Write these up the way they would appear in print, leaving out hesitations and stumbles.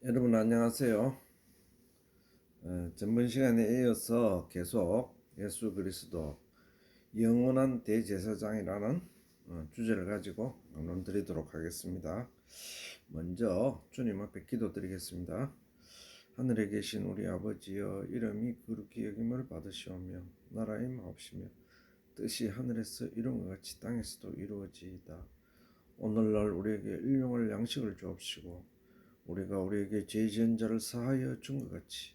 여러분 안녕하세요. 전번 시간에 이어서 계속 예수 그리스도 영원한 대제사장이라는 주제를 가지고 강론 드리도록 하겠습니다. 먼저 주님 앞에 기도드리겠습니다. 하늘에 계신 우리 아버지여, 이름이 거룩히 여김을 받으시오며 나라의 마옵시며 뜻이 하늘에서 이룬 것 같이 땅에서도 이루어지이다. 오늘날 우리에게 일용할 양식을 주옵시고 우리가 우리에게 죄 지은 자를 사하여 준 것 같이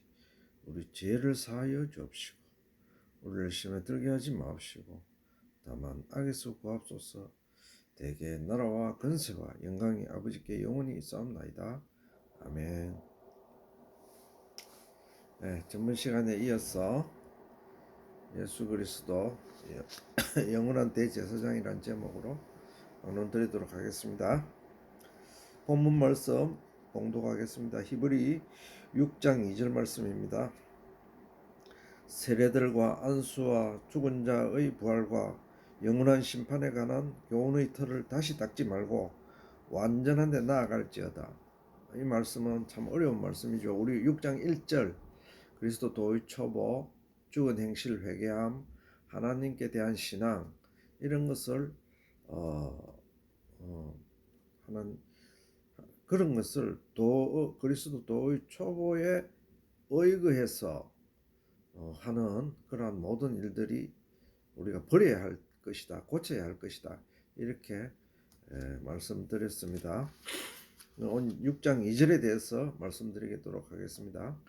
우리 죄를 사하여 주옵시고 우리를 시험에 들게 하지 마옵시고 다만 악에서 구하옵소서. 대개 나라와 권세와 영광이 아버지께 영원히 있사옵나이다. 아멘. 전번 시간에 이어서 예수 그리스도 영원한 대제사장이란 제목으로 강론 드리도록 하겠습니다. 본문 말씀 봉독하겠습니다. 히브리 6장 2절 말씀입니다. 세례들과 안수와 죽은 자의 부활과 영원한 심판에 관한 교훈의 틀을 다시 닦지 말고 완전한 데 나아갈지어다. 이 말씀은 참 어려운 말씀이죠. 우리 6장 1절 그리스도 도의 초보, 죽은 행실 회개함, 하나님께 대한 신앙, 이런 것을 하는 그런 것을 그리스도 도의 초보에 의거해서 하는 그러한 모든 일들이 우리가 버려야 할 것이다, 고쳐야 할 것이다, 이렇게 말씀드렸습니다. 오늘 6장 2절에 대해서 말씀드리도록 하겠습니다.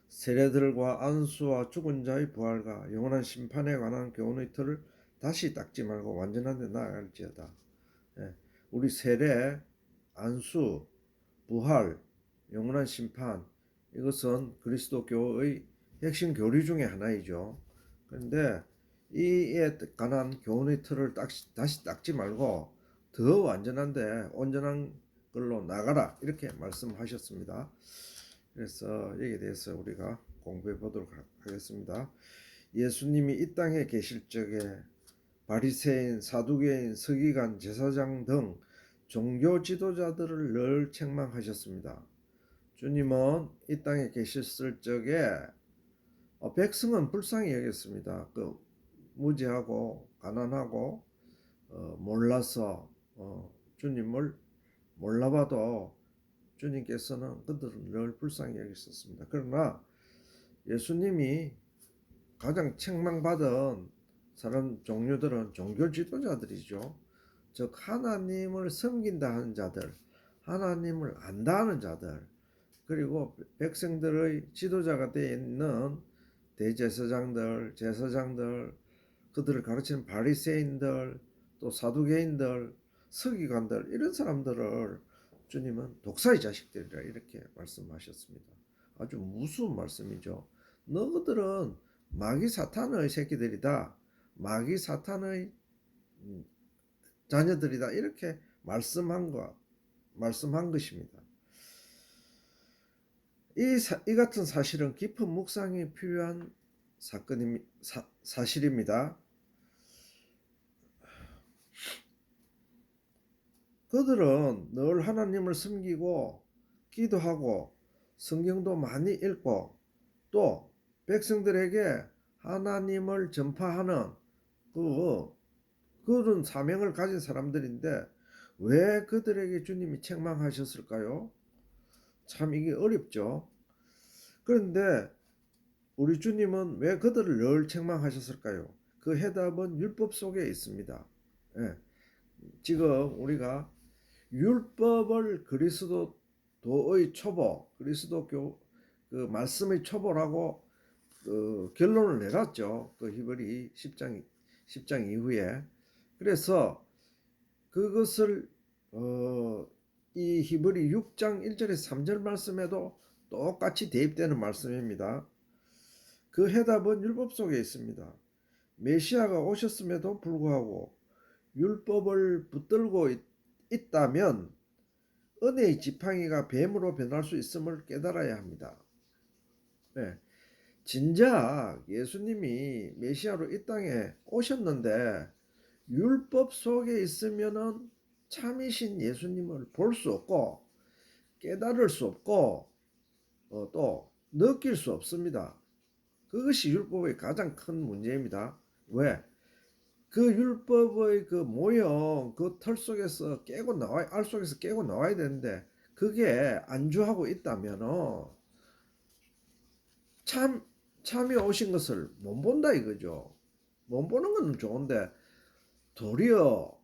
세례들과 안수와 죽은 자의 부활과 영원한 심판에 관한 교훈의 틀을 다시 닦지 말고 완전한 데 나아갈지어다. 우리 세례, 안수, 부활, 영원한 심판, 이것은 그리스도교의 핵심 교리 중에 하나이죠. 그런데 이에 관한 교훈의 틀을 다시 닦지 말고 더 완전한데 온전한 걸로 나가라, 이렇게 말씀하셨습니다. 그래서 여기에 대해서 우리가 공부해 보도록 하겠습니다. 예수님이 이 땅에 계실 적에 바리새인, 사두개인, 서기관, 제사장 등 종교 지도자들을 늘 책망하셨습니다. 주님은 이 땅에 계셨을 적에 백성은 불쌍히 여겼습니다. 무지하고 가난하고 몰라서 주님을 몰라봐도 주님께서는 그들을 늘 불쌍히 여기셨습니다. 그러나 예수님이 가장 책망받은 사람 종류들은 종교 지도자들이죠. 즉 하나님을 섬긴다 하는 자들, 하나님을 안다 하는 자들, 그리고 백성들의 지도자가 되어 있는 대제사장들, 제사장들, 그들을 가르치는 바리새인들, 또 사두개인들, 서기관들, 이런 사람들을 주님은 독사의 자식들이라 이렇게 말씀하셨습니다. 아주 무서운 말씀이죠. 너희들은 마귀 사탄의 새끼들이다, 마귀 사탄의 자녀들이다, 이렇게 말씀한 것입니다. 이 같은 사실은 깊은 묵상이 필요한 사실입니다. 그들은 늘 하나님을 섬기고 기도하고 성경도 많이 읽고 또 백성들에게 하나님을 전파하는 그런 사명을 가진 사람들인데 왜 그들에게 주님이 책망하셨을까요? 참 이게 어렵죠. 그런데 우리 주님은 왜 그들을 늘 책망하셨을까요? 그 해답은 율법 속에 있습니다. 지금 우리가 율법을 그리스도의 초보, 그리스도교 그 말씀의 초보라고 결론을 내놨죠. 그 히브리 10장 이후에. 그래서 그것을 이 히브리 6장 1절에서 3절 말씀에도 똑같이 대입되는 말씀입니다. 그 해답은 율법 속에 있습니다. 메시아가 오셨음에도 불구하고 율법을 붙들고 있다면 은혜의 지팡이가 뱀으로 변할 수 있음을 깨달아야 합니다. 진작 예수님이 메시아로 이 땅에 오셨는데 율법 속에 있으면은 참이신 예수님을 볼 수 없고 깨달을 수 없고 또 느낄 수 없습니다. 그것이 율법의 가장 큰 문제입니다. 왜? 그 율법의 그 모형, 그 털 속에서 깨고 나와, 알 속에서 깨고 나와야 되는데 그게 안주하고 있다면 참이 오신 것을 못 본다 이거죠. 못 보는 건 좋은데 도리어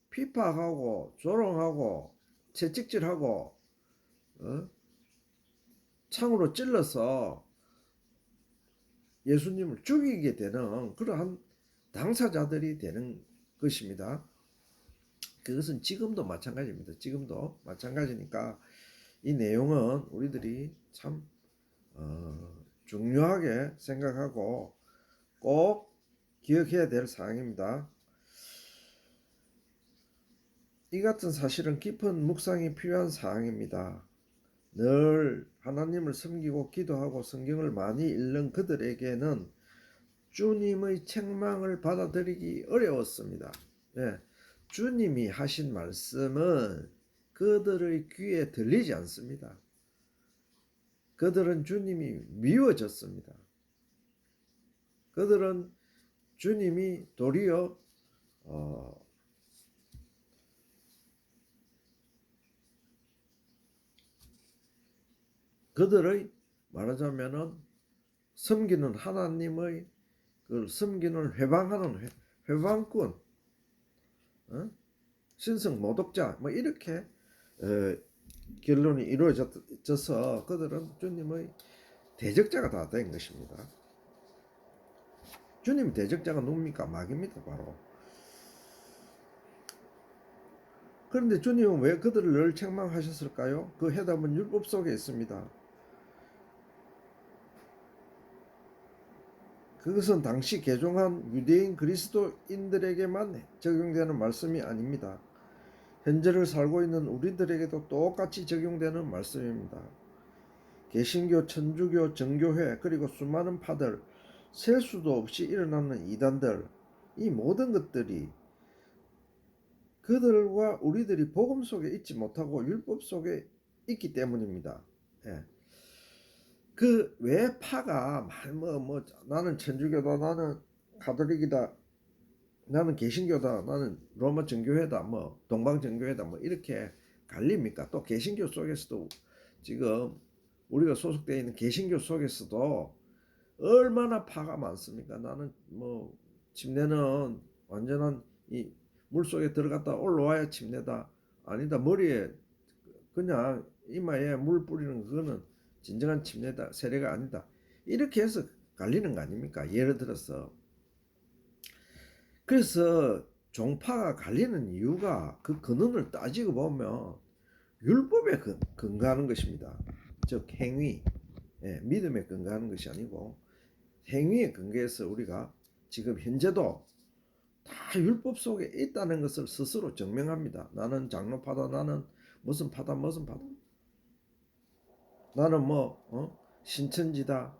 핍박하고 조롱하고 채찍질하고 창으로 찔러서 예수님을 죽이게 되는 그러한 당사자들이 되는 것입니다. 그것은 지금도 마찬가지입니다. 지금도 마찬가지니까 이 내용은 우리들이 참 중요하게 생각하고 꼭 기억해야 될 사항입니다. 이 같은 사실은 깊은 묵상이 필요한 사항입니다. 늘 하나님을 섬기고 기도하고 성경을 많이 읽는 그들에게는 주님의 책망을 받아들이기 어려웠습니다. 예, 주님이 하신 말씀은 그들의 귀에 들리지 않습니다. 그들은 주님이 미워졌습니다. 그들은 주님이 도리어 그들의 말하자면은 섬기는 하나님의 그 섬기는 회방하는 회방꾼, 신성 모독자 뭐 이렇게 결론이 이루어져서 그들은 주님의 대적자가 다 된 것입니다. 주님 대적자가 누굽니까? 마귀입니다. 바로. 그런데 주님은 왜 그들을 늘 책망하셨을까요? 그 해답은 율법 속에 있습니다. 그것은 당시 개종한 유대인 그리스도인들에게만 적용되는 말씀이 아닙니다. 현재를 살고 있는 우리들에게도 똑같이 적용되는 말씀입니다. 개신교, 천주교, 정교회 그리고 수많은 파들, 셀 수도 없이 일어나는 이단들, 이 모든 것들이 그들과 우리들이 복음 속에 있지 못하고 율법 속에 있기 때문입니다. 예. 그 왜 파가 나는 천주교다, 나는 가톨릭이다, 나는 개신교다, 나는 로마 정교회다, 뭐 동방 정교회다, 뭐 이렇게 갈립니까? 또 개신교 속에서도 지금 우리가 소속되어 있는 개신교 속에서도 얼마나 파가 많습니까? 나는 뭐 침례는 완전한 이 물속에 들어갔다 올라와야 침례다. 아니다. 머리에 그냥 이마에 물 뿌리는 그거는 진정한 침례다. 세례가 아니다. 이렇게 해서 갈리는 거 아닙니까? 예를 들어서. 그래서 종파가 갈리는 이유가 그 근원을 따지고 보면 율법에 근거하는 것입니다. 즉 행위, 믿음에 근거하는 것이 아니고 행위에 근거해서 우리가 지금 현재도 다 율법 속에 있다는 것을 스스로 증명합니다. 나는 장로파다, 나는 무슨 파다, 무슨 파다, 나는 신천지다,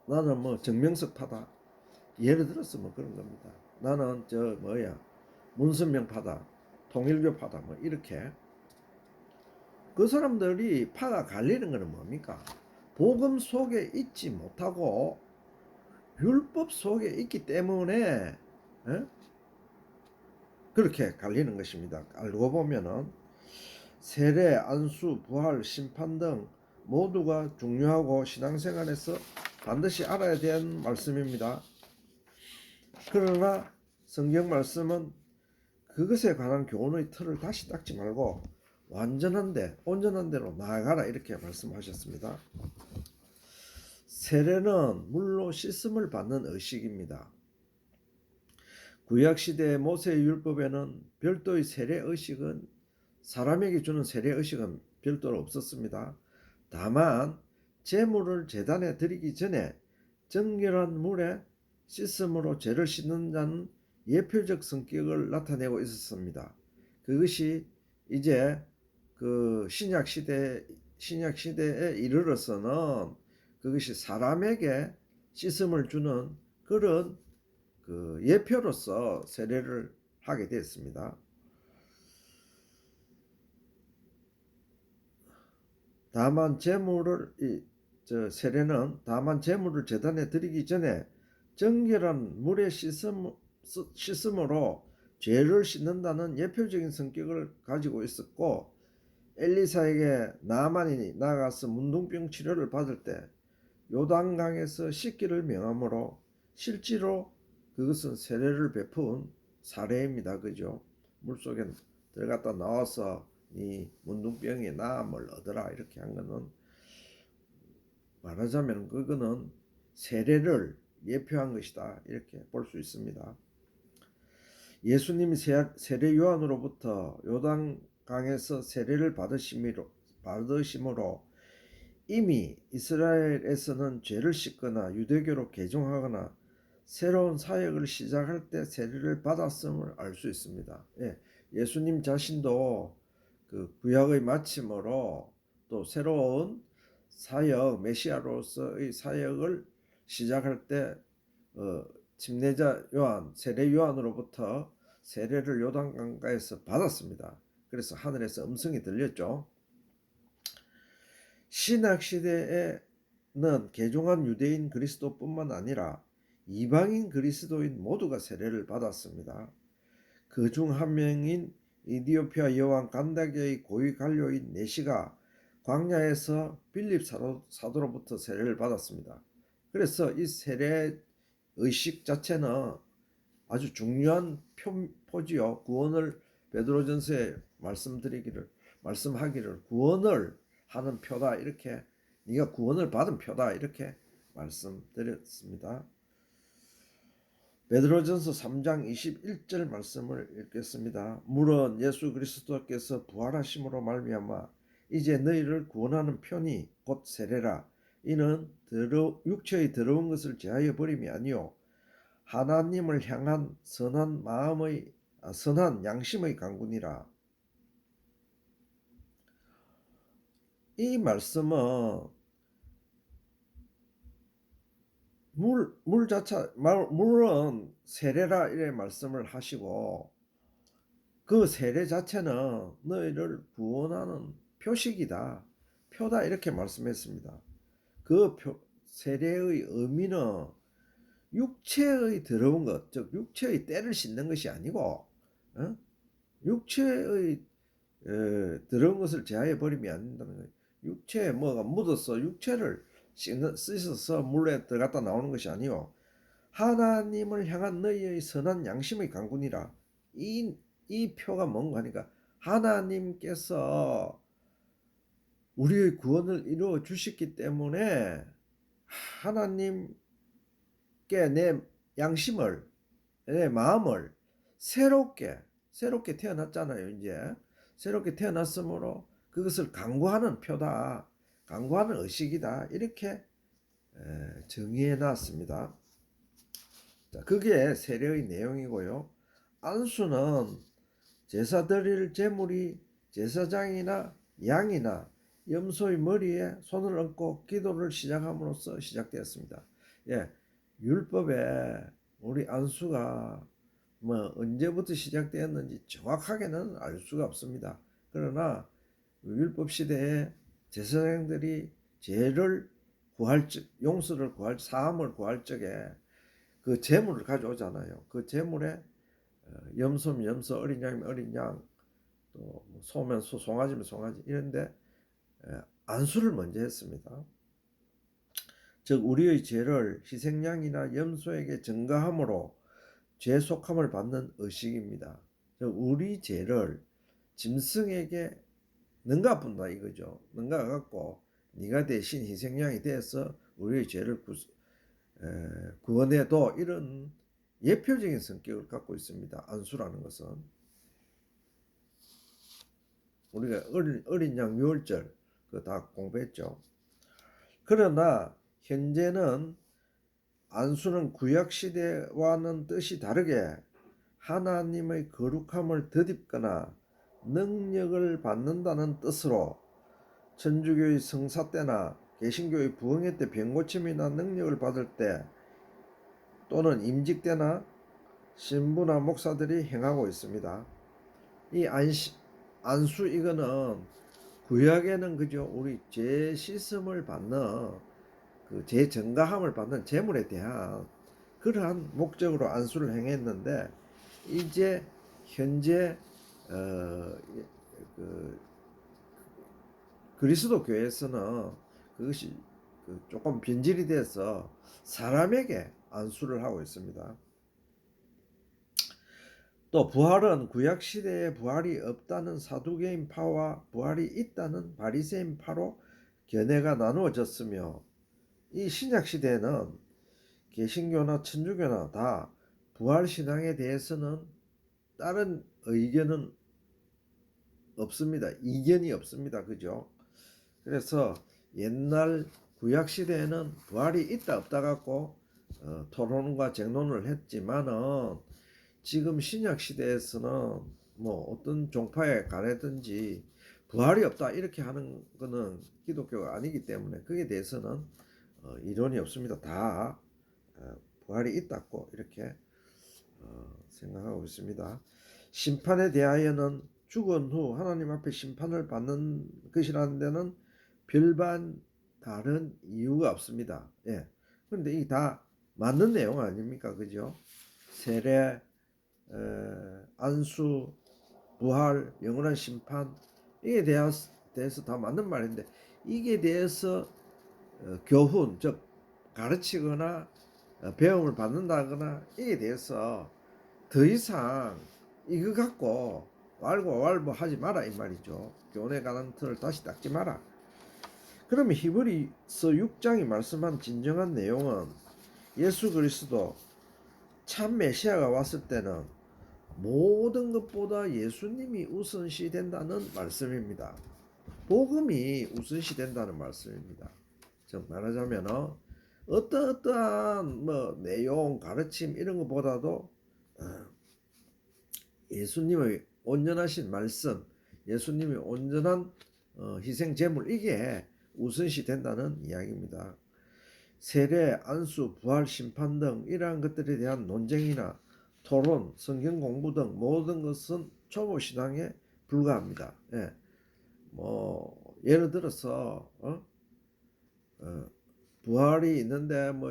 나는 정명석파다. 예를 들어서 그런 겁니다. 나는 문선명파다, 통일교파다, 이렇게. 그 사람들이 파가 갈리는 것은 뭡니까? 복음 속에 있지 못하고 율법 속에 있기 때문에 그렇게 갈리는 것입니다. 알고 보면은 세례, 안수, 부활, 심판 등 모두가 중요하고 신앙생활에서 반드시 알아야 되는 말씀입니다. 그러나 성경 말씀은 그것에 관한 교훈의 틀을 다시 닦지 말고 온전한 대로 나아가라 이렇게 말씀하셨습니다. 세례는 물로 씻음을 받는 의식입니다. 구약시대 모세의 율법에는 별도의 세례 의식은 사람에게 주는 세례 의식은 별도로 없었습니다. 다만 제물을 제단에 드리기 전에 정결한 물에 씻음으로 죄를 씻는 자는 예표적 성격을 나타내고 있었습니다. 그것이 이제 그 신약 시대에 이르러서는 그것이 사람에게 씻음을 주는 그런 그 예표로서 세례를 하게 되었습니다. 다만 제물을 세례는 다만 제물을 제단에 드리기 전에 정결한 물에 씻음으로 죄를 씻는다는 예표적인 성격을 가지고 있었고, 엘리사에게 나만이 나가서 문둥병 치료를 받을 때 요단강에서 씻기를 명함으로 실제로 그것은 세례를 베푼 사례입니다. 그죠? 물속에 들어갔다 나와서 이 문둥병의 나음을 얻어라 이렇게 한 거는, 말하자면 그거는 세례를 예표한 것이다 이렇게 볼 수 있습니다. 예수님이 세례 요한으로부터 요단강에서 세례를 받으심으로 이미 이스라엘에서는 죄를 씻거나 유대교로 개종하거나 새로운 사역을 시작할 때 세례를 받았음을 알 수 있습니다. 예수님 자신도 그 구약의 마침으로 또 새로운 사역, 메시아로서의 사역을 시작할 때 침례자 요한, 세례 요한으로부터 세례를 요단강가에서 받았습니다. 그래서 하늘에서 음성이 들렸죠. 신약시대에는 개종한 유대인 그리스도뿐만 아니라 이방인 그리스도인 모두가 세례를 받았습니다. 그 중 한 명인 이디오피아 여왕 간다게의 고위 관료인 내시가 광야에서 빌립 사도로부터 세례를 받았습니다. 그래서 이 세례 의식 자체는 아주 중요한 표지요. 구원을 베드로전서에 말씀하기를 구원을 하는 표다 이렇게, 네가 구원을 받은 표다 이렇게 말씀드렸습니다. 베드로전서 3장 21절 말씀을 읽겠습니다. 물은 예수 그리스도께서 부활하심으로 말미암아 이제 너희를 구원하는 편이 곧 세례라. 이는 육체의 더러운 것을 제하여 버림이 아니요 하나님을 향한 선한 양심의 강군이라. 이 말씀은 물 자체, 물은 세례라 이래 말씀을 하시고, 그 세례 자체는 너희를 구원하는 표식이다, 표다 이렇게 말씀했습니다. 그 세례의 의미는 육체의 더러운 것, 즉 육체의 때를 씻는 것이 아니고 육체의 더러운 것을 제하여 버리면 안 된다는 거예요. 육체에 뭐가 묻어서 육체를 씻어서 물에 들어갔다 나오는 것이 아니요 하나님을 향한 너희의 선한 양심의 강군이라. 이 표가 뭔가 하니까 하나님께서 우리의 구원을 이루어 주셨기 때문에 하나님께 내 양심을, 내 마음을 새롭게 태어났잖아요. 이제 새롭게 태어났으므로 그것을 강구하는 표다, 강구하는 의식이다 이렇게 정의해 놨습니다. 그게 세례의 내용이고요. 안수는 제사 드릴 제물이 제사장이나 양이나 염소의 머리에 손을 얹고 기도를 시작함으로써 시작되었습니다. 율법에 우리 안수가 뭐 언제부터 시작되었는지 정확하게는 알 수가 없습니다. 그러나 율법 시대에 제사장들이 죄를 구할 적, 용서를 구할, 사함을 구할 적에 그 제물을 가져오잖아요. 그 제물에 염소면 염소, 어린 양이면 어린 양, 또 소면 소, 송아지면 송아지 이런데 안수를 먼저 했습니다. 즉 우리의 죄를 희생양이나 염소에게 전가함으로 죄 속함을 받는 의식입니다. 즉 우리 죄를 짐승에게 능가분다 이거죠. 능가 갖고 네가 대신 희생양이 되어서 우리의 죄를 구원해도, 이런 예표적인 성격을 갖고 있습니다. 안수라는 것은 우리가 어린 양 유월절 그거 다 공부했죠. 그러나 현재는 안수는 구약 시대와는 뜻이 다르게 하나님의 거룩함을 덧입거나 능력을 받는다는 뜻으로 천주교의 성사 때나 개신교의 부흥회 때 병고침이나 능력을 받을 때 또는 임직 때나 신부나 목사들이 행하고 있습니다. 이 안수 이거는 구약에는 그죠 우리 죄 씻음을 받는 그 재증가함을 받는 제물에 대한 그러한 목적으로 안수를 행했는데 이제 현재 그 그리스도 교회에서는 그것이 조금 변질이 돼서 사람에게 안수를 하고 있습니다. 또 부활은 구약 시대에 부활이 없다는 사두개인 파와 부활이 있다는 바리새인 파로 견해가 나누어졌으며 이 신약 시대에는 개신교나 천주교나 다 부활 신앙에 대해서는 다른 의견은 없습니다. 이견이 없습니다. 그죠? 그래서 옛날 구약 시대에는 부활이 있다 없다 갖고 토론과 쟁론을 했지만은 지금 신약 시대에서는 뭐 어떤 종파에 가려든지 부활이 없다 이렇게 하는 거는 기독교가 아니기 때문에 그에 대해서는 이론이 없습니다. 다 부활이 있다고 이렇게 생각하고 있습니다. 심판에 대하여는 죽은 후 하나님 앞에 심판을 받는 것이라는 데는 별반 다른 이유가 없습니다. 예. 그런데 이게 다 맞는 내용 아닙니까? 그죠? 세례, 안수, 부활, 영원한 심판 이에 대해서 다 맞는 말인데 이게 대해서 교훈, 즉 가르치거나 배움을 받는다거나 이에 대해서 더 이상 이거 갖고 왈고 하지 마라 이 말이죠. 교훈에 관한 틀을 다시 닦지 마라. 그러면 히브리서 6장이 말씀한 진정한 내용은 예수 그리스도 참 메시아가 왔을 때는 모든 것보다 예수님이 우선시 된다는 말씀입니다. 복음이 우선시 된다는 말씀입니다. 즉 말하자면 어떠한 뭐 내용, 가르침 이런 것보다도 예수님의 온전하신 말씀, 예수님의 온전한 희생 제물 이게 우선시 된다는 이야기입니다. 세례, 안수, 부활, 심판 등 이러한 것들에 대한 논쟁이나 토론, 성경 공부 등 모든 것은 초보 신앙에 불과합니다. 예. 뭐 예를 들어서 부활이 있는데 뭐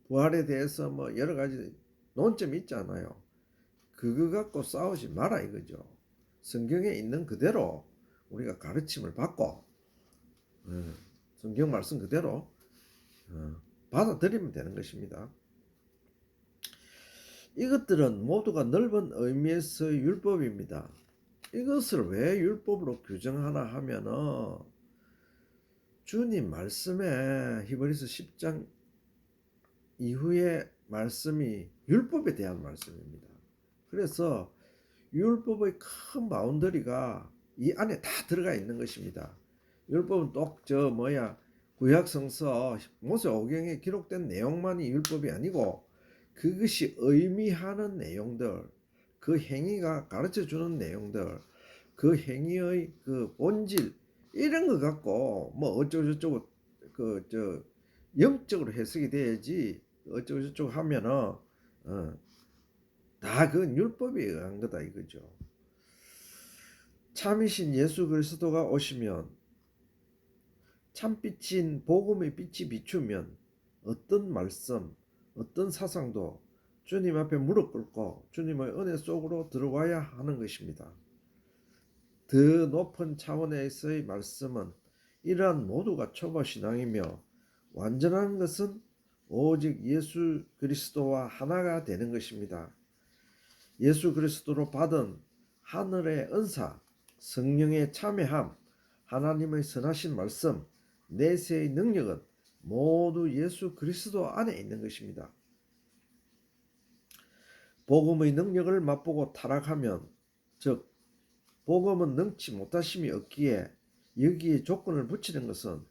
부활에 대해서 뭐 여러 가지 논점이 있잖아요. 그거 갖고 싸우지 마라 이거죠. 성경에 있는 그대로 우리가 가르침을 받고 성경 말씀 그대로 받아들이면 되는 것입니다. 이것들은 모두가 넓은 의미에서의 율법입니다. 이것을 왜 율법으로 규정하나 하면은 주님 말씀에 히브리서 10장 이후의 말씀이 율법에 대한 말씀입니다. 그래서 율법의 큰 바운더리가 이 안에 다 들어가 있는 것입니다. 율법은 구약 성서 모세오경에 기록된 내용만이 율법이 아니고 그것이 의미하는 내용들, 그 행위가 가르쳐 주는 내용들, 그 행위의 그 본질 이런 거 갖고 뭐 어쩌고저쩌고 영적으로 해석이 돼야지 어쩌고저쩌고 하면은 다 그건 율법에 의한 거다 이거죠. 참이신 예수 그리스도가 오시면 참빛인 복음의 빛이 비추면 어떤 말씀, 어떤 사상도 주님 앞에 무릎 꿇고 주님의 은혜 속으로 들어와야 하는 것입니다. 더 높은 차원에서의 말씀은 이러한 모두가 초보 신앙이며 완전한 것은 오직 예수 그리스도와 하나가 되는 것입니다. 예수 그리스도로 받은 하늘의 은사, 성령의 참여함, 하나님의 선하신 말씀, 내세의 능력은 모두 예수 그리스도 안에 있는 것입니다. 복음의 능력을 맛보고 타락하면, 즉 복음은 능치 못하심이 없기에 여기에 조건을 붙이는 것은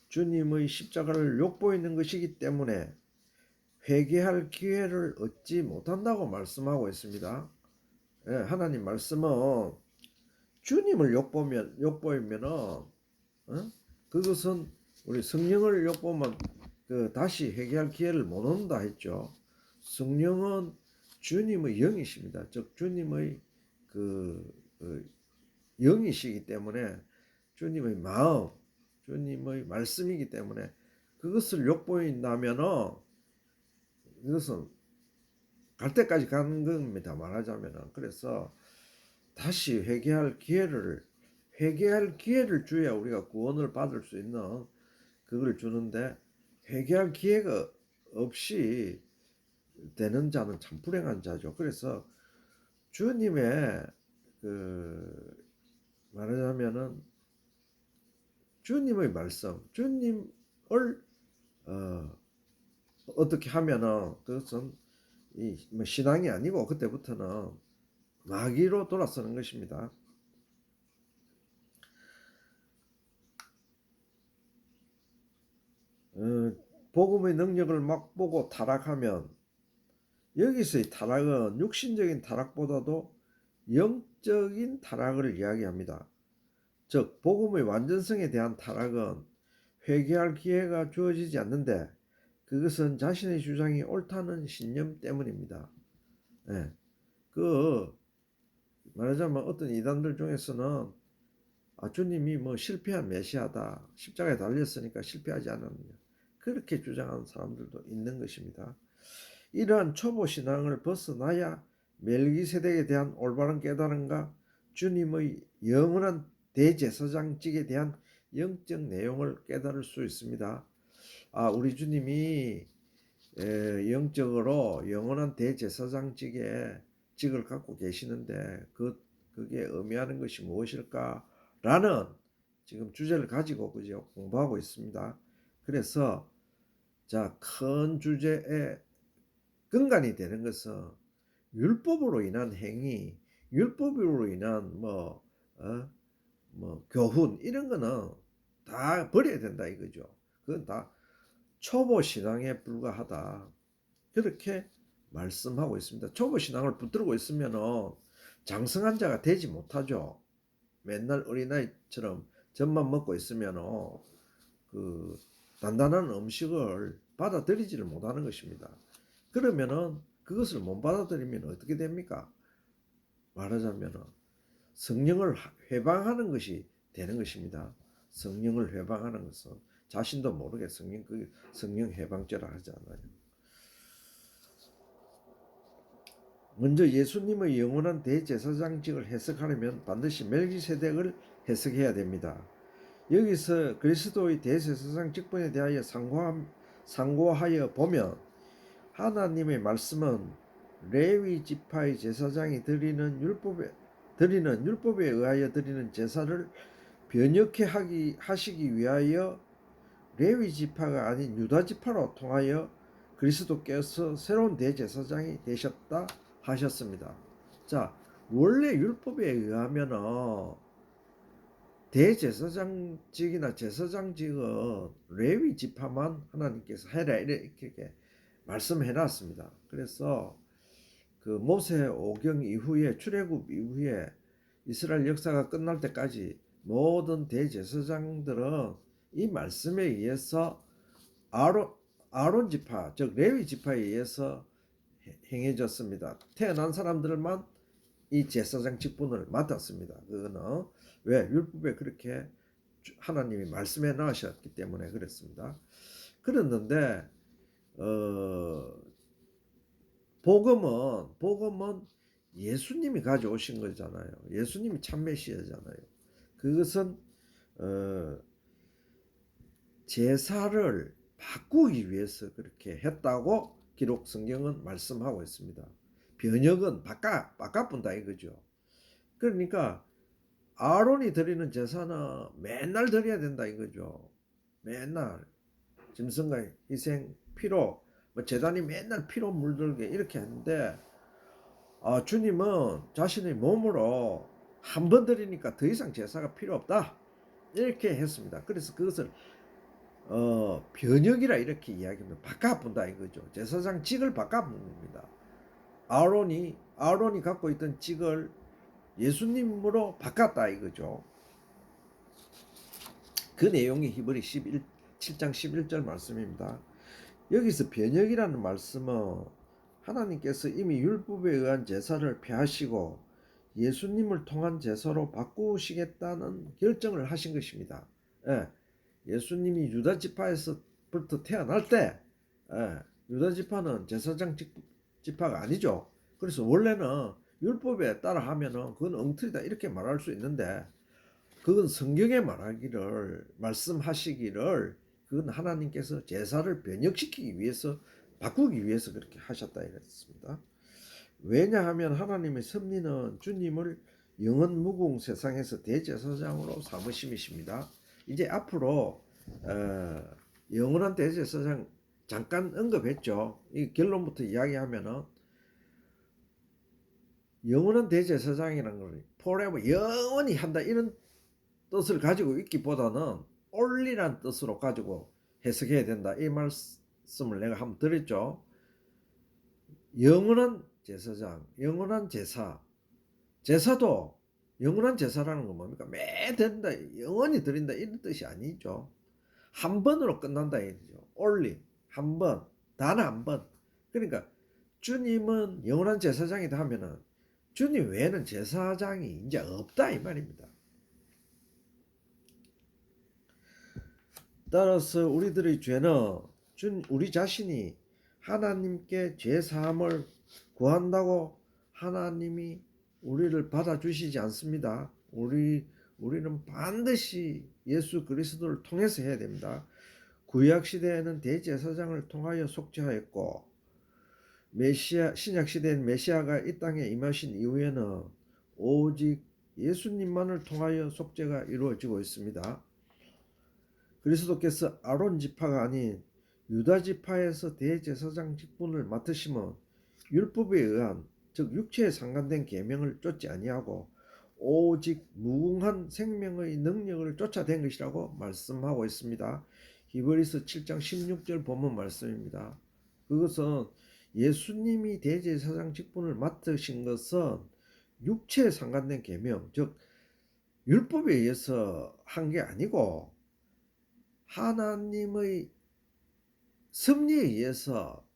주님의 십자가를 욕보이는 것이기 때문에 회개할 기회를 얻지 못한다고 말씀하고 있습니다. 예, 하나님 말씀은 주님을 욕보이면은 그것은 우리 성령을 욕보면 다시 회개할 기회를 못 얻는다 했죠. 성령은 주님의 영이십니다. 즉 주님의 영이시기 때문에 주님의 마음, 주님의 말씀이기 때문에 그것을 욕보인다면은 이것은 갈 때까지 가는 겁니다. 말하자면은. 그래서 다시 회개할 기회를 줘야 우리가 구원을 받을 수 있는 그걸 주는데, 회개할 기회가 없이 되는 자는 참 불행한 자죠. 그래서 주님의 그 말하자면은 주님의 말씀, 주님을 어떻게 하면은 그것은 뭐 신앙이 아니고 그때부터는 마귀로 돌아서는 것입니다. 복음의 능력을 맛보고 타락하면, 여기서의 타락은 육신적인 타락보다도 영적인 타락을 이야기합니다. 즉 복음의 완전성에 대한 타락은 회개할 기회가 주어지지 않는데, 그것은 자신의 주장이 옳다는 신념 때문입니다. 예. 말하자면 어떤 이단들 중에서는 주님이 뭐 실패한 메시아다, 십자가에 달렸으니까 실패하지 않았느냐, 그렇게 주장하는 사람들도 있는 것입니다. 이러한 초보 신앙을 벗어나야 멜기세덱에 대한 올바른 깨달음과 주님의 영원한 대제사장직에 대한 영적 내용을 깨달을 수 있습니다. 우리 주님이 영적으로 영원한 대제사장직을 갖고 계시는데 그게 의미하는 것이 무엇일까라는 지금 주제를 가지고 그죠 공부하고 있습니다. 그래서 큰 주제의 근간이 되는 것은 율법으로 인한 행위, 율법으로 인한 교훈, 이런 거는 다 버려야 된다 이거죠. 그건 다 초보 신앙에 불과하다, 그렇게 말씀하고 있습니다. 초보 신앙을 붙들고 있으면은 장성한 자가 되지 못하죠. 맨날 어린아이처럼 젖만 먹고 있으면은 그 단단한 음식을 받아들이지를 못하는 것입니다. 그러면은 그것을 못 받아들이면 어떻게 됩니까? 말하자면은 성령을 회방하는 것이 되는 것입니다. 성령을 회방하는 것은 자신도 모르게 성령 회방죄라 하지 않아요. 먼저 예수님의 영원한 대제사장직을 해석하려면 반드시 멜기세덱을 해석해야 됩니다. 여기서 그리스도의 대제사장 직분에 대하여 상고하여 보면, 하나님의 말씀은 레위 지파의 제사장이 드리는 율법에 의하여 드리는 제사를 변혁해 하시기 위하여 레위 지파가 아닌 유다 지파로 통하여 그리스도께서 새로운 대제사장이 되셨다 하셨습니다. 원래 율법에 의하면은 대제사장직이나 제사장직은 레위 지파만 하나님께서 해라 이렇게 말씀해 놨습니다. 그래서 그 모세 오경 이후에, 출애굽 이후에 이스라엘 역사가 끝날 때까지 모든 대제사장들은 이 말씀에 의해서 아론 지파, 즉 레위 지파에 의해서 행해졌습니다. 태어난 사람들만 이 제사장 직분을 맡았습니다. 그거는 왜? 율법에 그렇게 하나님이 말씀해 나셨기 때문에 그랬습니다. 그랬는데 복음은 예수님이 가져오신 거잖아요. 예수님이 참 메시아잖아요. 그것은 제사를 바꾸기 위해서 그렇게 했다고 기록 성경은 말씀하고 있습니다. 변혁은 바꿔본다 이거죠. 그러니까 아론이 드리는 제사는 맨날 드려야 된다 이거죠. 맨날 짐승과 희생, 피로, 제단이 맨날 피로 물들게 이렇게 했는데, 주님은 자신의 몸으로 한 번 드리니까 더 이상 제사가 필요 없다 이렇게 했습니다. 그래서 그것을 변혁이라 이렇게 이야기합니다. 바꿔본다 이거죠. 제사장 직을 바꿔봅니다. 아론이 갖고 있던 직을 예수님으로 바꿨다 이거죠. 그 내용이 히브리 7장 11절 말씀입니다. 여기서 변혁이라는 말씀은 하나님께서 이미 율법에 의한 제사를 폐하시고 예수님을 통한 제사로 바꾸시겠다는 결정을 하신 것입니다. 예, 예수님이 유다 지파에서부터 태어날 때, 예, 유다 지파는 제사장 지파가 아니죠. 그래서 원래는 율법에 따라 하면은 그건 엉터리다 이렇게 말할 수 있는데, 그건 성경에 말씀하시기를 그건 하나님께서 제사를 변혁시키기 위해서, 바꾸기 위해서 그렇게 하셨다 이랬습니다. 왜냐하면 하나님의 섭리는 주님을 영원 무궁 세상에서 대제사장으로 삼으심이십니다. 이제 앞으로 영원한 대제사장 잠깐 언급했죠. 이 결론부터 이야기하면은 영원한 대제사장이라는 걸 forever 영원히 한다 이런 뜻을 가지고 있기보다는 only란 뜻으로 가지고 해석해야 된다 이 말씀을 내가 한번 드렸죠. 영원한 제사장, 영원한 제사, 제사도 영원한 제사라는 건 뭡니까? 매 드린다, 영원히 드린다 이런 뜻이 아니죠. 한 번으로 끝난다 이죠. only 한 번, 단 한 번. 그러니까 주님은 영원한 제사장이다 하면은 주님 외에는 제사장이 이제 없다 이 말입니다. 따라서 우리들의 죄는 우리 자신이 하나님께 죄 사함을 구한다고 하나님이 우리를 받아주시지 않습니다. 우리는 반드시 예수 그리스도를 통해서 해야 됩니다. 구약 시대에는 대제사장을 통하여 속죄하였고 신약 시대엔 메시아가 이 땅에 임하신 이후에는 오직 예수님만을 통하여 속죄가 이루어지고 있습니다. 그리스도께서 아론 지파가 아닌 유다 지파에서 대제사장 직분을 맡으심은 율법에 의한 즉 육체에 상관된 계명을 쫓지 아니하고 오직 무궁한 생명의 능력을 쫓아낸 것이라고 말씀하고 있습니다. 히브리서 7장 16절 본문 말씀입니다. 그것은 예수님이 대제사장 직분을 맡으신 것은 육체에 상관된 계명 즉 율법에 의해서 한 게 아니고 하나님의 섭리에 의해서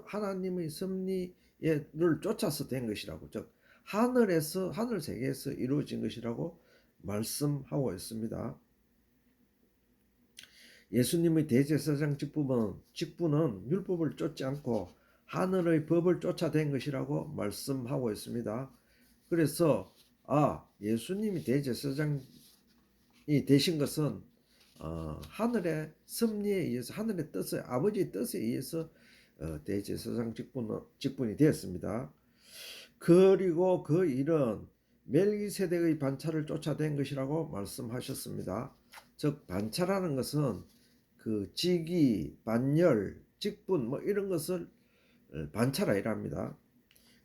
하나님의 섭리를 쫓아서 된 것이라고 즉 하늘에서 하늘 세계에서 이루어진 것이라고 말씀하고 있습니다. 예수님의 대제사장 직분은 율법을 쫓지 않고 하늘의 법을 쫓아낸 것이라고 말씀하고 있습니다. 그래서 예수님이 대제사장이 되신 것은 하늘의 섭리에 의해서 하늘의 뜻에 아버지의 뜻에 의해서 대제사장 직분이 되었습니다. 그리고 그 일은 멜기세덱의 반차를 쫓아낸 것이라고 말씀하셨습니다. 즉 반차라는 것은 그 직위, 반열, 직분 뭐 이런 것을 반차라 이랍니다.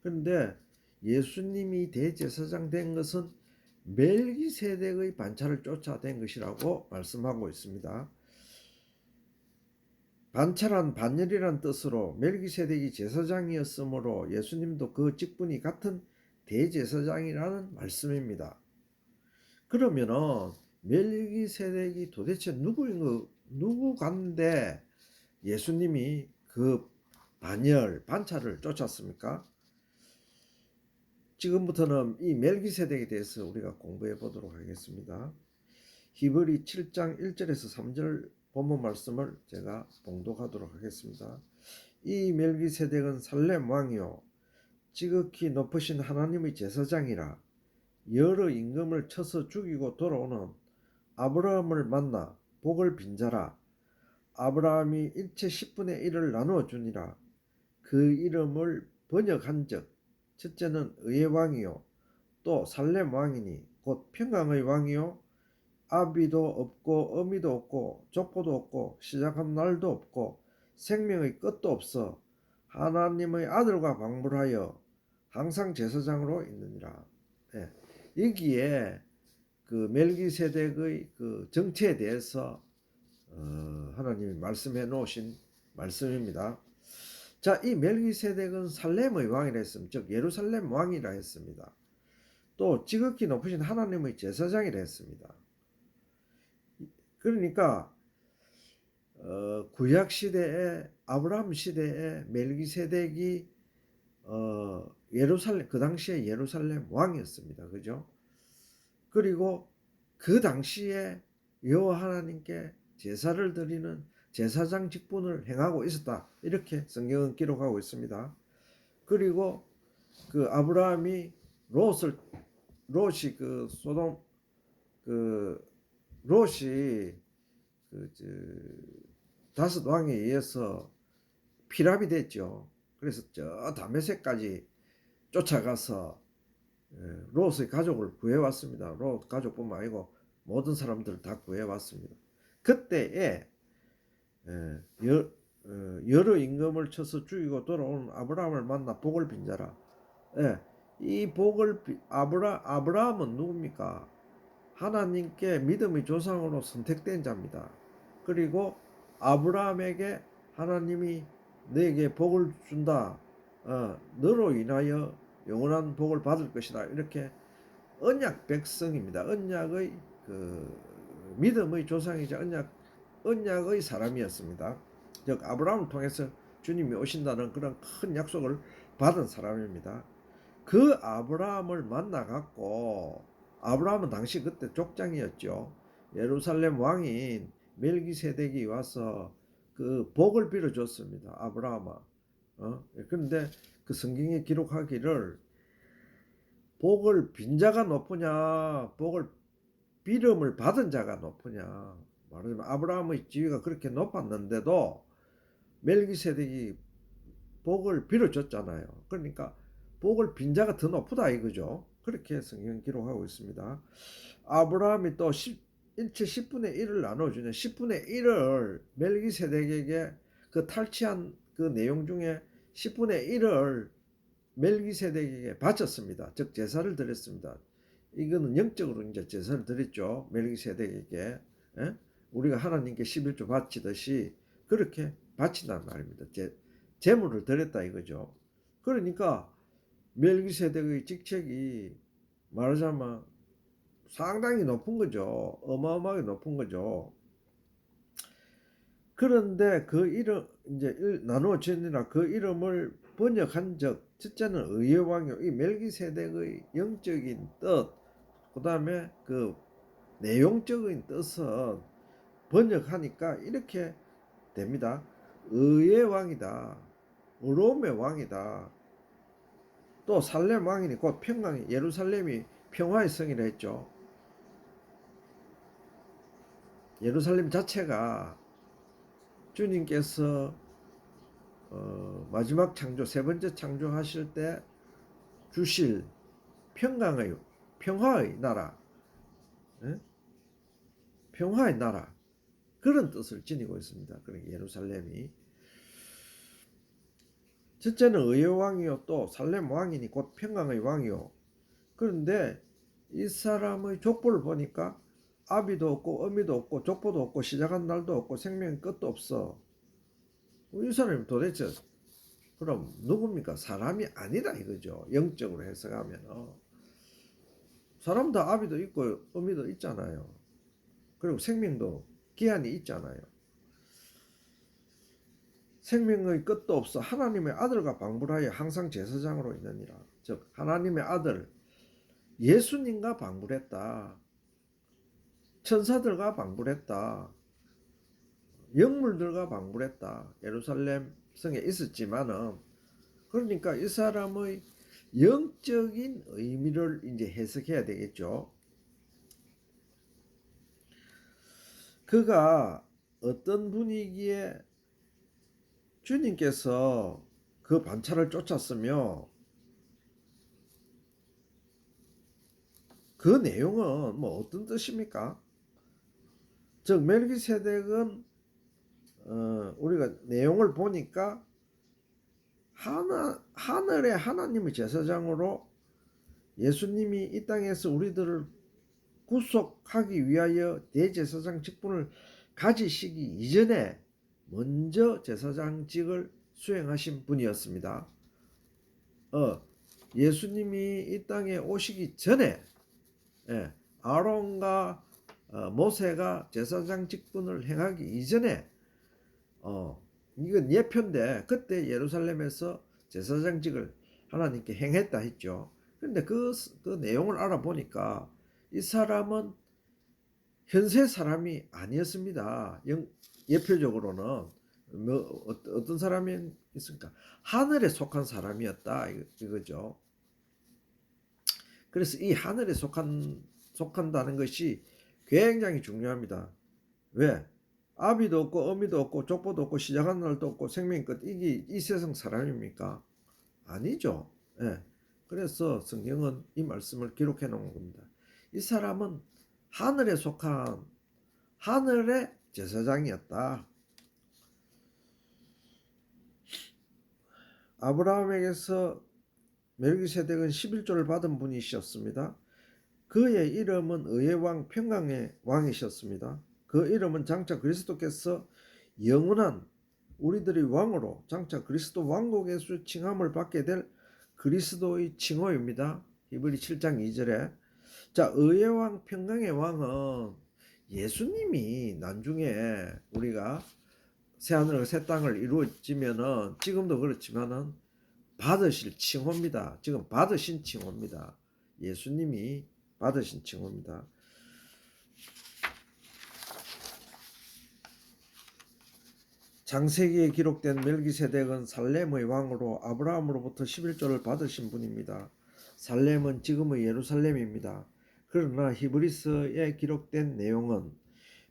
그런데 예수님이 대제사장 된 것은 멜기세덱의 반차를 쫓아낸 것이라고 말씀하고 있습니다. 반차란 반열이란 뜻으로 멜기세덱이 제사장이었으므로 예수님도 그 직분이 같은 대제사장이라는 말씀입니다. 그러면은 멜기세덱이 도대체 누구간데 예수님이 그 반차를 쫓았습니까? 지금부터는 이 멜기세덱에 대해서 우리가 공부해 보도록 하겠습니다. 히브리 7장 1절에서 3절 본문 말씀을 제가 봉독하도록 하겠습니다. 이 멜기세덱은 살렘 왕이요 지극히 높으신 하나님의 제사장이라 여러 임금을 쳐서 죽이고 돌아오는 아브라함을 만나 복을 빈자라. 아브라함이 일체 10분의 1을 나누어 주니라. 그 이름을 번역한즉 첫째는 의의 왕이요 또 살렘 왕이니 곧 평강의 왕이요 아비도 없고 어미도 없고 족보도 없고 시작한 날도 없고 생명의 끝도 없어 하나님의 아들과 방불하여 항상 제사장으로 있느니라. 네. 여기에 그 멜기세덱의 그 정체에 대해서 하나님이 말씀해 놓으신 말씀입니다. 자, 이 멜기세덱은 살렘의 왕이라 했습니다. 즉 예루살렘 왕이라 했습니다. 또 지극히 높으신 하나님의 제사장이라 했습니다. 그러니까 구약 시대에 아브라함 시대에 멜기세덱이 예루살렘, 그 당시에 예루살렘 왕이었습니다. 그죠? 그리고 그 당시에 여호와 하나님께 제사를 드리는 제사장 직분을 행하고 있었다. 이렇게 성경은 기록하고 있습니다. 그리고 그 아브라함이 롯이 그 소돔 그 롯이 다섯 왕에 의해서 피랍이 됐죠. 그래서 저 다메섹까지 쫓아가서 롯의 가족을 구해왔습니다. 롯 가족뿐만 아니고 모든 사람들을 다 구해왔습니다. 그때에 여러 임금을 쳐서 죽이고 돌아오는 아브라함을 만나 복을 빈 자라. 이 복을 아브라함은 누굽니까? 하나님께 믿음의 조상으로 선택된 자입니다. 그리고 아브라함에게 하나님이 너에게 복을 준다. 너로 인하여 영원한 복을 받을 것이다. 이렇게 언약 백성입니다. 언약의 믿음의 조상이자 언약의 사람이었습니다. 즉 아브라함을 통해서 주님이 오신다는 그런 큰 약속을 받은 사람입니다. 그 아브라함을 만나갖고, 아브라함은 당시 그때 족장이었죠. 예루살렘 왕인 멜기세덱이 와서 그 복을 빌어줬습니다. 아브라함아. 그런데 그 성경에 기록하기를 복을 빈 자가 높으냐, 복을 빌음을 받은 자가 높으냐. 말하자면 아브라함의 지위가 그렇게 높았는데도 멜기세덱이 복을 빌어줬잖아요. 그러니까 복을 빈 자가 더 높다 이거죠. 그렇게 성경 기록하고 있습니다. 아브라함이 또 일체 10분의 1을 나눠주냐. 10분의 1을 멜기세덱에게 그 탈취한 그 내용 중에 10분의 1을 멜기세덱에게 바쳤습니다. 즉 제사를 드렸습니다. 이거는 영적으로 이제 제사를 드렸죠. 멜기세덱에게. 우리가 하나님께 11조 바치듯이 그렇게 바친단 말입니다. 제물을 드렸다 이거죠. 그러니까 멜기세덱의 직책이 말하자면 상당히 높은 거죠. 어마어마하게 높은 거죠. 그런데 그 이름 이제 나누어지니라 그 이름을 번역한 적, 첫째는 의의 왕이요. 이 멜기세덱의 영적인 뜻, 그 다음에 그 내용적인 뜻은 번역하니까 이렇게 됩니다. 의의 왕이다. 의로움의 왕이다. 또 살렘 왕이니 곧 평강이, 예루살렘이 평화의 성이라 했죠. 예루살렘 자체가 주님께서 마지막 창조, 세 번째 창조하실 때 주실 평화의 나라, 평화의 나라, 그런 뜻을 지니고 있습니다. 그러니까 예루살렘이 첫째는 의의 왕이요, 또 살렘 왕이니 곧 평강의 왕이요. 그런데 이 사람의 족보를 보니까 아비도 없고 어미도 없고 족보도 없고 시작한 날도 없고 생명 끝도 없어. 이 사람이 도대체 그럼 누굽니까? 사람이 아니다 이거죠. 영적으로 해석하면 사람 다 아비도 있고 어미도 있잖아요. 그리고 생명도 기한이 있잖아요. 생명의 끝도 없어 하나님의 아들과 방불하여 항상 제사장으로 있느니라. 즉 하나님의 아들 예수님과 방불했다. 천사들과 방불했다. 영물들과 방불했다. 예루살렘 성에 있었지만은, 그러니까 이 사람의 영적인 의미를 이제 해석해야 되겠죠. 그가 어떤 분위기에 주님께서 그 반차를 쫓았으며 그 내용은 뭐 어떤 뜻입니까? 즉 멜기세덱은 우리가 내용을 보니까 하늘의 하나님의 제사장으로 예수님이 이 땅에서 우리들을 구속하기 위하여 대제사장 직분을 가지시기 이전에 먼저 제사장직을 수행하신 분이었습니다. 예수님이 이 땅에 오시기 전에 아론과 모세가 제사장 직분을 행하기 이전에 이건 예표인데 그때 예루살렘에서 제사장직을 하나님께 행했다 했죠. 그런데 그 내용을 알아보니까 이 사람은 현세 사람이 아니었습니다. 예표적으로는 어떤 사람이 있습니까? 하늘에 속한 사람이었다 이거죠. 그래서 이 하늘에 속한다는 것이 굉장히 중요합니다. 왜? 아비도 없고 어미도 없고 족보도 없고 시작한 날도 없고 생명의 끝, 이게 이 세상 사람입니까? 아니죠. 예. 그래서 성경은 이 말씀을 기록해 놓은 겁니다. 이 사람은 하늘에 속한 하늘의 제사장이었다. 아브라함에게서 멜기세덱은 11조를 받은 분이셨습니다. 그의 이름은 의의 왕, 평강의 왕이셨습니다. 그 이름은 장차 그리스도께서 영원한 우리들의 왕으로 장차 그리스도 왕국에서 칭함을 받게 될 그리스도의 칭호입니다. 히브리 7장 2절에. 자, 의의 왕, 평강의 왕은 예수님이 나중에 우리가 새하늘과 새 땅을 이루어지면은, 지금도 그렇지만은 받으실 칭호입니다. 지금 받으신 칭호입니다. 예수님이 받으신 칭호입니다. 창세기에 기록된 멜기세덱은 살렘의 왕으로 아브라함으로부터 11조를 받으신 분입니다. 살렘은 지금의 예루살렘입니다. 그러나 히브리서에 기록된 내용은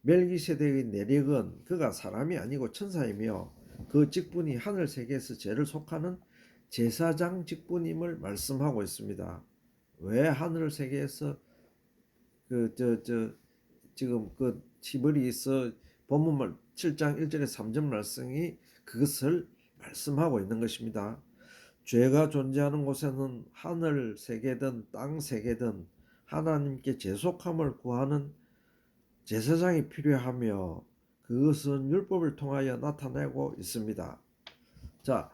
멜기세덱의 내력은 그가 사람이 아니고 천사이며 그 직분이 하늘 세계에서 죄를 속하는 제사장 직분임을 말씀하고 있습니다. 왜 하늘 세계에서 지금 그 히브리서 본문 7장 1절에 3절 말씀이 그것을 말씀하고 있는 것입니다. 죄가 존재하는 곳에는 하늘 세계든 땅 세계든 하나님께 제속함을 구하는 제사장이 필요하며 그것은 율법을 통하여 나타내고 있습니다. 자,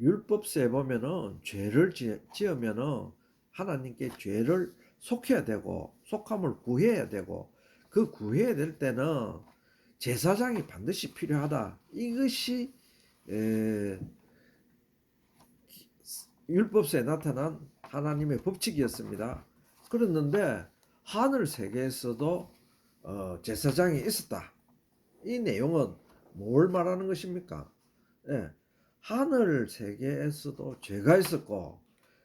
율법서에 보면은 죄를 지으면은 하나님께 죄를 속해야 되고 속함을 구해야 되고, 그 구해야 될 때는 제사장이 반드시 필요하다. 이것이 율법서에 나타난 하나님의 법칙이었습니다. 그랬는데 하늘 세계에서도 제사장이 있었다. 이 내용은 뭘 말하는 것입니까? 예, 하늘 세계에서도 죄가 있었고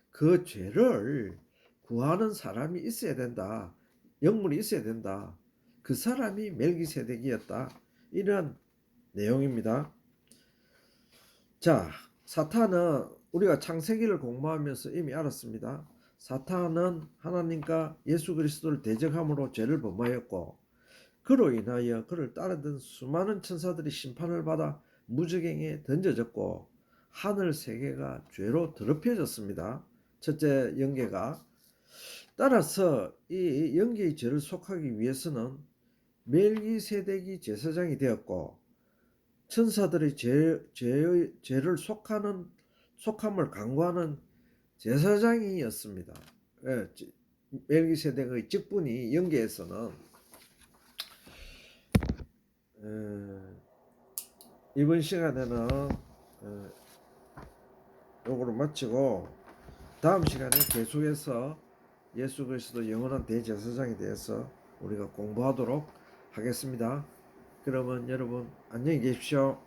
그 죄를 구하는 사람이 있어야 된다. 영물이 있어야 된다. 그 사람이 멜기세덱이었다. 이런 내용입니다. 자, 사탄은 우리가 창세기를 공부하면서 이미 알았습니다. 사탄은 하나님과 예수 그리스도를 대적함으로 죄를 범하였고, 그로 인하여 그를 따르던 수많은 천사들이 심판을 받아 무저갱에 던져졌고 하늘 세계가 죄로 더럽혀졌습니다. 첫째 영계가. 따라서 이 영계의 죄를 속하기 위해서는 멜기세덱이 제사장이 되었고, 천사들의 죄를 속함을 강구하는 제사장이었습니다. 예, 멜기세덱의 직분이 영계에서는. 이번 시간에는 요거로 마치고 다음 시간에 계속해서 예수 그리스도 영원한 대제사장에 대해서 우리가 공부하도록 하겠습니다. 그러면 여러분 안녕히 계십시오.